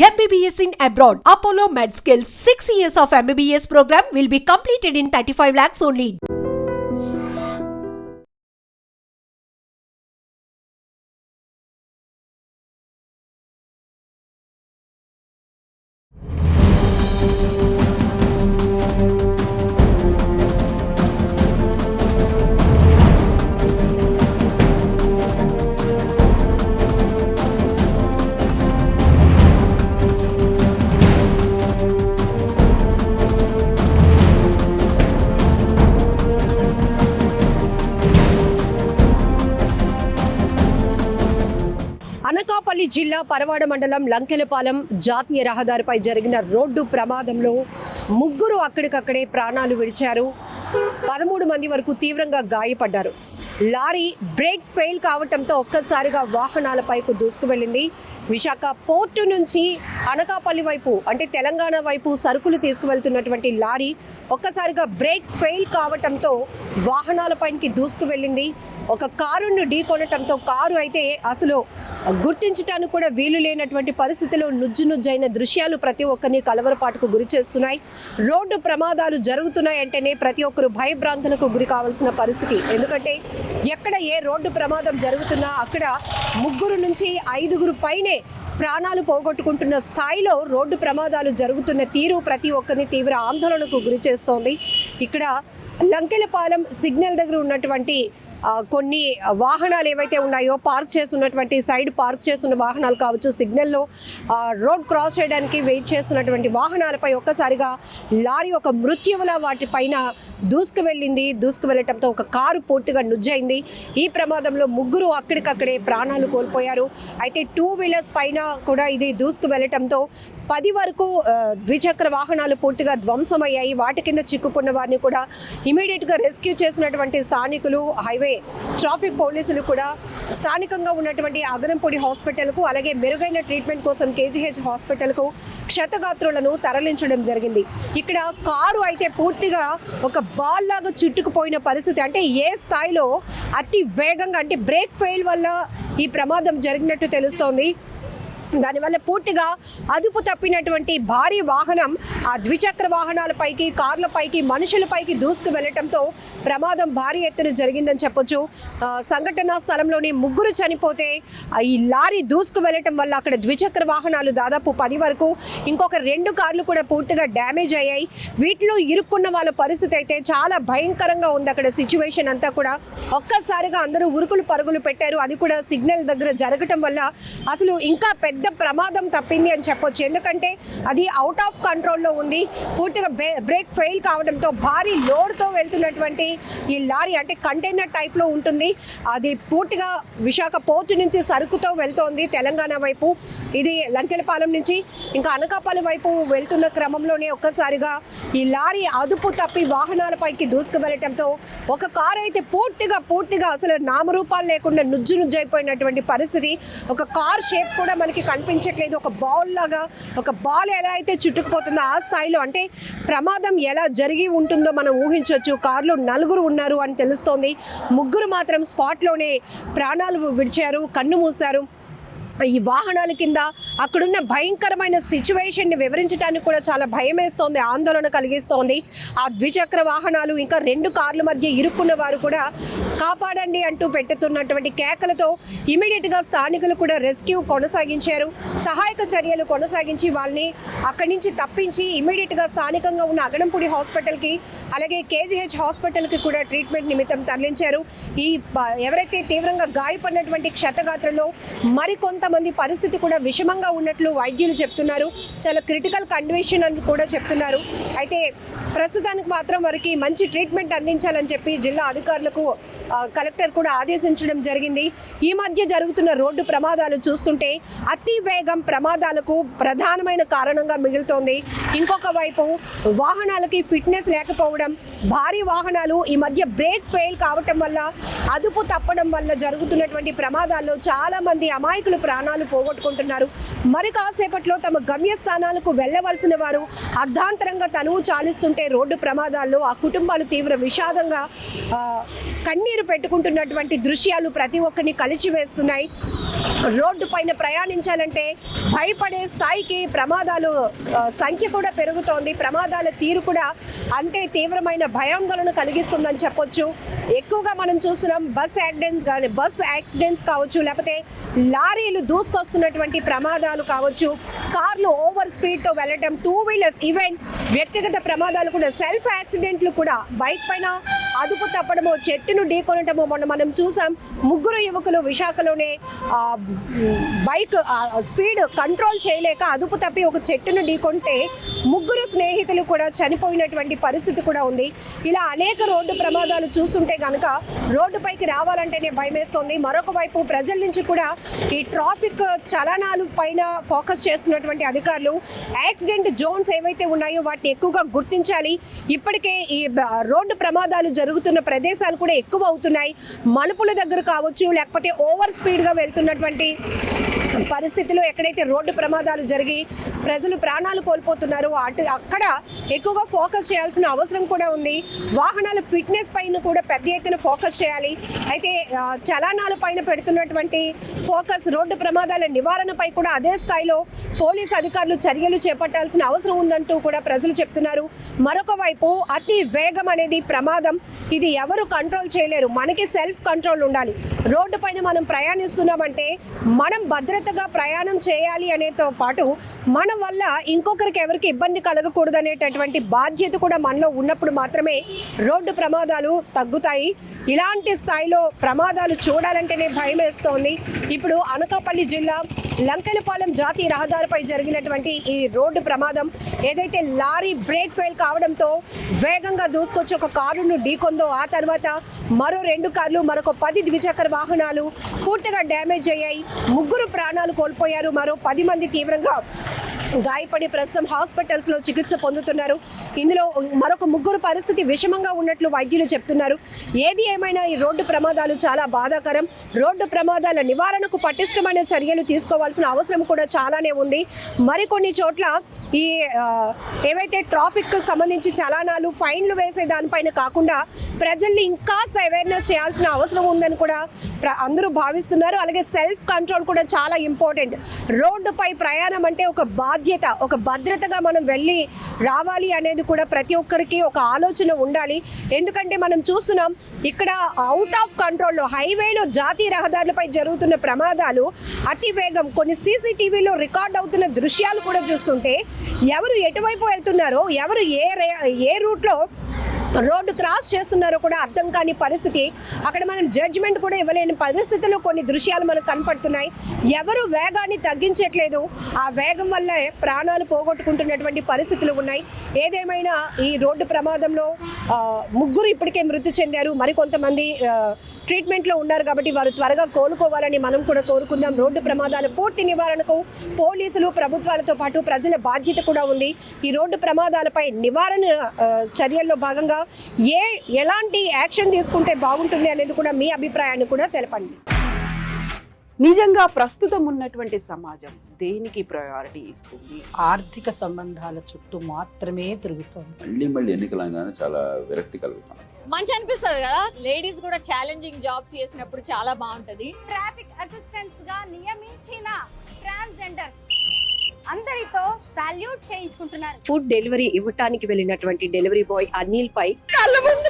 MBBS in abroad. Apollo MedSkill 6 years of MBBS program will be completed in 35 lakhs only. Anakapalli జిల్లా పరవాడ మండలం లంకెలపాలెం జాతీయ రహదారిపై జరిగిన రోడ్డు ప్రమాదంలో ముగ్గురు అక్కడికక్కడే ప్రాణాలు విడిచారు. 13 మంది వరకు తీవ్రంగా గాయపడ్డారు. లారీ బ్రేక్ ఫెయిల్ కావడంతో ఒక్కసారిగా వాహనాలపైకి దూసుకువెళ్ళింది. విశాఖ పోర్టు నుంచి అనకాపల్లి వైపు అంటే తెలంగాణ వైపు సరుకులు తీసుకువెళ్తున్నటువంటి లారీ ఒక్కసారిగా బ్రేక్ ఫెయిల్ కావడంతో వాహనాలపైకి దూసుకువెళ్ళింది. ఒక కారును ఢీకొనటంతో కారు అయితే అసలు గుర్తించడానికి కూడా వీలు లేనటువంటి పరిస్థితిలో నుజ్జునుజ్జైన దృశ్యాలు ప్రతి ఒక్కరిని కలవరపాటుకు గురి చేస్తున్నాయి. రోడ్డు ప్రమాదాలు జరుగుతున్నాయంటేనే ప్రతి ఒక్కరు భయభ్రాంతులకు గురి కావాల్సిన పరిస్థితి. ఎందుకంటే ఎక్కడ ఏ రోడ్డు ప్రమాదం జరుగుతున్నా అక్కడ 3 నుంచి 5 పైనే ప్రాణాలు పోగొట్టుకుంటున్న స్థాయిలో రోడ్డు ప్రమాదాలు జరుగుతున్న తీరు ప్రతి ఒక్కరిని తీవ్ర ఆందోళనకు గురి చేస్తోంది. ఇక్కడ లంకెలపాలెం సిగ్నల్ దగ్గర ఉన్నటువంటి కొన్ని వాహనాలు ఏవైతే ఉన్నాయో పార్క్ చేస్తున్నటువంటి సైడ్ పార్క్ చేస్తున్న వాహనాలు కావచ్చు, సిగ్నల్లో రోడ్ క్రాస్ చేయడానికి వెయిట్ చేస్తున్నటువంటి వాహనాలపై ఒక్కసారిగా లారీ ఒక మృత్యువులా వాటిపైన దూసుకువెళ్ళటంతో ఒక కారు పూర్తిగా నుజ్జైంది. ఈ ప్రమాదంలో 3 అక్కడికక్కడే ప్రాణాలు కోల్పోయారు. అయితే 2 వీలర్స్ పైన కూడా ఇది దూసుకువెళ్ళటంతో 10 వరకు ద్విచక్ర వాహనాలు పూర్తిగా ధ్వంసమయ్యాయి. వాటి కింద చిక్కుకున్న వారిని కూడా ఇమీడియట్గా రెస్క్యూ చేసినటువంటి స్థానికులు, హైవే ట్రాఫిక్ పోలీసులు కూడా స్థానికంగా ఉన్నటువంటి అగనంపూడి హాస్పిటల్కు అలాగే మెరుగైన ట్రీట్మెంట్ కోసం కేజీహెచ్ హాస్పిటల్కు క్షతగాత్రులను తరలించడం జరిగింది. ఇక్కడ కారు అయితే పూర్తిగా ఒక బాల్ లాగా చుట్టుకుపోయిన పరిస్థితి. అంటే ఏ స్థాయిలో అతి వేగంగా అంటే బ్రేక్ ఫెయిల్ వల్ల ఈ ప్రమాదం జరిగినట్టు తెలుస్తోంది. దానివల్ల పూర్తిగా అదుపు తప్పినటువంటి భారీ వాహనం ఆ ద్విచక్ర వాహనాలపైకి, కార్లపైకి, మనుషులపైకి దూసుకు వెళ్ళటంతో ప్రమాదం భారీ ఎత్తున జరిగిందని చెప్పొచ్చు. సంఘటనా స్థలంలోని 3 చనిపోతే ఈ లారీ దూసుకు వెళ్ళటం వల్ల అక్కడ ద్విచక్ర వాహనాలు దాదాపు 10 వరకు, ఇంకొక 2 కార్లు కూడా పూర్తిగా డ్యామేజ్ అయ్యాయి. వీటిలో ఇరుక్కున్న వాళ్ళ పరిస్థితి అయితే చాలా భయంకరంగా ఉంది. అక్కడ సిచ్యువేషన్ అంతా కూడా ఒక్కసారిగా అందరూ ఉరుకులు పరుగులు పెట్టారు. అది కూడా సిగ్నల్ దగ్గర జరగటం వల్ల అసలు ఇంకా పెద్ద ప్రమాదం తప్పింది అని చెప్పొచ్చు. ఎందుకంటే అది అవుట్ ఆఫ్ కంట్రోల్లో ఉంది. పూర్తిగా బ్రేక్ ఫెయిల్ కావడంతో భారీ లోడ్తో వెళ్తున్నటువంటి ఈ లారీ అంటే కంటైనర్ టైప్లో ఉంటుంది. అది పూర్తిగా విశాఖ పోర్టు నుంచి సరుకుతో వెళ్తోంది తెలంగాణ వైపు. ఇది లంకెలపాలెం నుంచి ఇంకా అనకాపల్లి వైపు వెళ్తున్న క్రమంలోనే ఒక్కసారిగా ఈ లారీ అదుపు తప్పి వాహనాలపైకి దూసుకు వెళ్ళటంతో ఒక కారు అయితే పూర్తిగా అసలు నామరూపాలు లేకుండా నుజ్జైపోయినటువంటి పరిస్థితి. ఒక కార్ షేప్ కూడా మనకి కనిపించట్లేదు. ఒక బాల్ లాగా, ఒక బాల్ ఎలా అయితే చుట్టుకుపోతుందో ఆ స్థాయిలో అంటే ప్రమాదం ఎలా జరిగి ఉంటుందో మనం ఊహించవచ్చు. కారులో 4 ఉన్నారు అని తెలుస్తోంది. 3 మాత్రం స్పాట్లోనే ప్రాణాలు విడిచారు, కన్ను మూశారు. ఈ వాహనాల కింద అక్కడున్న భయంకరమైన సిచ్యువేషన్ని వివరించడానికి కూడా చాలా భయం వేస్తోంది, ఆందోళన కలిగిస్తోంది. ఆ ద్విచక్ర వాహనాలు ఇంకా 2 కార్ల మధ్య ఇరుక్కున్న వారు కూడా కాపాడండి అంటూ పెట్టుతున్నటువంటి కేకలతో ఇమీడియట్గా స్థానికులు కూడా రెస్క్యూ కొనసాగించారు. సహాయక చర్యలు కొనసాగించి వాళ్ళని అక్కడి నుంచి తప్పించి ఇమీడియట్గా స్థానికంగా ఉన్న అగనంపూడి హాస్పిటల్కి అలాగే కేజీహెచ్ హాస్పిటల్కి కూడా ట్రీట్మెంట్ నిమిత్తం తరలించారు. ఈ ఎవరైతే తీవ్రంగా గాయపడినటువంటి క్షతగాత్రలో మరికొంతమంది పరిస్థితి కూడా విషమంగా ఉన్నట్లు వైద్యులు చెప్తున్నారు. చాలా క్రిటికల్ కండిషన్ అని కూడా చెప్తున్నారు. అయితే ప్రస్తుతానికి మాత్రం వారికి మంచి ట్రీట్మెంట్ అందించాలని చెప్పి జిల్లా అధికారులకు కలెక్టర్ కూడా ఆదేశించడం జరిగింది. ఈ మధ్య జరుగుతున్న రోడ్డు ప్రమాదాలు చూస్తుంటే అతి వేగం ప్రమాదాలకు ప్రధానమైన కారణంగా మిగులుతోంది. ఇంకొక వైపు వాహనాలకి ఫిట్నెస్ లేకపోవడం, భారీ వాహనాలు ఈ మధ్య బ్రేక్ ఫెయిల్ కావటం వల్ల, అదుపు తప్పడం వల్ల జరుగుతున్నటువంటి ప్రమాదాల్లో చాలా మంది అమాయకులు ప్రాణాలు పోగొట్టుకుంటున్నారు. మరి కాసేపట్లో తమ గమ్యస్థానాలకు వెళ్ళవలసిన వారు అర్ధాంతరంగా తనువు చాలిస్తుంటే రోడ్డు ప్రమాదాల్లో ఆ కుటుంబాలు తీవ్ర విషాదంగా కన్నీరు పెట్టుకుంటున్నటువంటి దృశ్యాలు ప్రతి ఒక్కరిని కలిచివేస్తున్నాయి. రోడ్డు పైన ప్రయాణించాలంటే భయపడే స్థాయికి ప్రమాదాలు సంఖ్య కూడా పెరుగుతోంది. ప్రమాదాల తీరు కూడా అంతే తీవ్రమైన భయాందోళన కలిగిస్తుందని చెప్పొచ్చు. ఎక్కువగా మనం చూస్తున్నాం బస్ యాక్సిడెంట్స్ కావచ్చు, లేకపోతే లారీలు దూసుకొస్తున్నటువంటి ప్రమాదాలు కావచ్చు, కార్లు ఓవర్ స్పీడ్తో వెళ్ళటం, టూ వీలర్స్, ఈవెన్ వ్యక్తిగత ప్రమాదాలు కూడా, సెల్ఫ్ యాక్సిడెంట్లు కూడా, బైక్ పైన అదుపు తప్పడము, చెట్టును ఢీకొనటము. మొన్న మనం చూసాం, ముగ్గురు యువకులు విశాఖలోనే బైక్ స్పీడ్ కంట్రోల్ చేయలేక అదుపు తప్పి ఒక చెట్టును ఢీకొంటే ముగ్గురు స్నేహితులు కూడా చనిపోయినటువంటి పరిస్థితి కూడా ఉంది. ఇలా అనేక రోడ్డు ప్రమాదాలు చూస్తుంటే కనుక రోడ్డుపైకి రావాలంటేనే భయమేస్తోంది. మరొక వైపు ప్రజల నుంచి కూడా ఈ ట్రాఫిక్ చలనాలు పైన ఫోకస్ చేస్తున్నటువంటి అధికారులు యాక్సిడెంట్ జోన్స్ ఏవైతే ఉన్నాయో వాటిని ఎక్కువగా గుర్తించాలి. ఇప్పటికే ఈ రోడ్డు ప్రమాదాలు జరుగుతున్న ప్రదేశాలు కూడా ఎక్కువ అవుతున్నాయి. మలుపుల దగ్గర కావచ్చు, లేకపోతే ఓవర్ స్పీడ్గా వెళ్తున్నటువంటి పరిస్థితిలో ఎక్కడైతే రోడ్డు ప్రమాదాలు జరిగి ప్రజలు ప్రాణాలు కోల్పోతున్నారో అక్కడ ఎక్కువగా ఫోకస్ చేయాల్సిన అవసరం కూడా ఉంది. వాహనాల ఫిట్నెస్ పైన కూడా పెద్ద ఎత్తున ఫోకస్ చేయాలి. అయితే చలనాల పైన పెడుతున్నటువంటి ఫోకస్ రోడ్డు ప్రమాదాల నివారణపై కూడా అదే స్థాయిలో పోలీసు అధికారులు చర్యలు చేపట్టాల్సిన అవసరం ఉందంటూ కూడా ప్రజలు చెప్తున్నారు. మరొక వైపు అతి వేగం అనేది ప్రమాదం. ఇది ఎవరు కంట్రోల్ చేయలేరు. మనకి సెల్ఫ్ కంట్రోల్ ఉండాలి. రోడ్డు పైన మనం ప్రయాణిస్తున్నామంటే మనం భద్రతగా ప్రయాణం చేయాలి అనేతో పాటు మన వల్ల ఇంకొకరికి ఎవరికి ఇబ్బంది కలగకూడదు అనేటటువంటి బాధ్యత కూడా మనలో ఉన్నప్పుడు మాత్రమే రోడ్డు ప్రమాదాలు తగ్గుతాయి. ఇలాంటి స్థాయిలో ప్రమాదాలు చూడాలంటేనే భయం వేస్తోంది. ఇప్పుడు అనకాపల్లి జిల్లా లంకెలపాలెం జాతీయ రహదారిపై జరిగినటువంటి ఈ రోడ్డు ప్రమాదం ఏదైతే లారీ బ్రేక్ ఫెయిల్ కావడంతో వేగంగా దూసుకొచ్చి ఒక కారును ఢీకొందో, ఆ తర్వాత మరో 2 కార్లు, మరొక 10 ద్విచక్ర వాహనాలు పూర్తిగా డ్యామేజ్ అయ్యాయి. ముగ్గురు ప్రాణాలు కోల్పోయారు. మరో 10 మంది తీవ్రంగా గాయపడి ప్రస్తుతం హాస్పిటల్స్లో చికిత్స పొందుతున్నారు. ఇందులో మరొక ముగ్గురు పరిస్థితి విషమంగా ఉన్నట్లు వైద్యులు చెప్తున్నారు. ఏది ఏమైనా ఈ రోడ్డు ప్రమాదాలు చాలా బాధాకరం. రోడ్డు ప్రమాదాల నివారణకు పటిష్టమైన చర్యలు తీసుకోవాల్సిన అవసరం కూడా చాలానే ఉంది. మరికొన్ని చోట్ల ఈ ఏవైతే ట్రాఫిక్కు సంబంధించి చలానాలు, ఫైన్లు వేసే దానిపైన కాకుండా ప్రజల్ని ఇంకాస్త అవేర్నెస్ చేయాల్సిన అవసరం ఉందని కూడా అందరూ భావిస్తున్నారు. అలాగే సెల్ఫ్ కంట్రోల్ కూడా చాలా ఇంపార్టెంట్. రోడ్డుపై ప్రయాణం అంటే ఒక బాధ్యత, ఒక భద్రతగా మనం వెళ్ళి రావాలి అనేది కూడా ప్రతి ఒక్కరికి ఒక ఆలోచన ఉండాలి. ఎందుకంటే మనం చూస్తున్నాం ఇక్కడ అవుట్ ఆఫ్ కంట్రోల్లో హైవేలో జాతీయ రహదారులపై జరుగుతున్న ప్రమాదాలు, అతి వేగం, కొన్ని సీసీటీవీలో రికార్డ్ అవుతున్న దృశ్యాలు కూడా చూస్తుంటే ఎవరు ఎటువైపు వెళ్తున్నారో, ఎవరు ఏ రూట్లో రోడ్డు క్రాస్ చేస్తున్నారో కూడా అర్థం కాని పరిస్థితి. అక్కడ మనం జడ్జిమెంట్ కూడా ఇవ్వలేని పరిస్థితుల్లో కొన్ని దృశ్యాలు మనకు కనపడుతున్నాయి. ఎవరు వేగాన్ని తగ్గించట్లేదు. ఆ వేగం వల్లే ప్రాణాలు పోగొట్టుకుంటున్నటువంటి పరిస్థితులు ఉన్నాయి. ఏదేమైనా ఈ రోడ్డు ప్రమాదంలో ముగ్గురు ఇప్పటికే మృతి చెందారు. మరికొంతమంది ట్రీట్మెంట్లో ఉన్నారు. కాబట్టి వారు త్వరగా కోలుకోవాలని మనం కూడా కోరుకుందాం. రోడ్డు ప్రమాదాల పూర్తి నివారణకు పోలీసులు, ప్రభుత్వాలతో పాటు ప్రజల బాధ్యత కూడా ఉంది. ఈ రోడ్డు ప్రమాదాలపై నివారణ చర్యల్లో భాగంగా ఎలాంటి యాక్షన్ తీసుకుంటే బాగుంటుంది అనేది కూడా మీ అభిప్రాయాన్ని కూడా తెలపండి. నిజంగా ప్రస్తుతం ఉన్నటువంటి సమాజం దేనికి ప్రయారిటీ ఇస్తుంది? ఆర్థిక సంబంధాల చుట్టూ మాత్రమే తిరుగుతుంది. మళ్ళీ ఎన్నికలంగానే చాలా విరక్తి కలుగుతాం. మంచి అనిపిస్తుంది కదా. లేడీస్ కూడా ఛాలెంజింగ్ జాబ్స్ చేసినప్పుడు చాలా బాగుంటది. ట్రాఫిక్ అసిస్టెంట్స్ గా నియమించిన ట్రాన్స్జెండర్స్ అందరితో సాల్యూట్ చేయించుకుంటున్నారు. ఫుడ్ డెలివరీ ఇవ్వటానికి వెళ్ళినటువంటి డెలివరీ బాయ్ అనిల్ పై కళ్ళ ముందు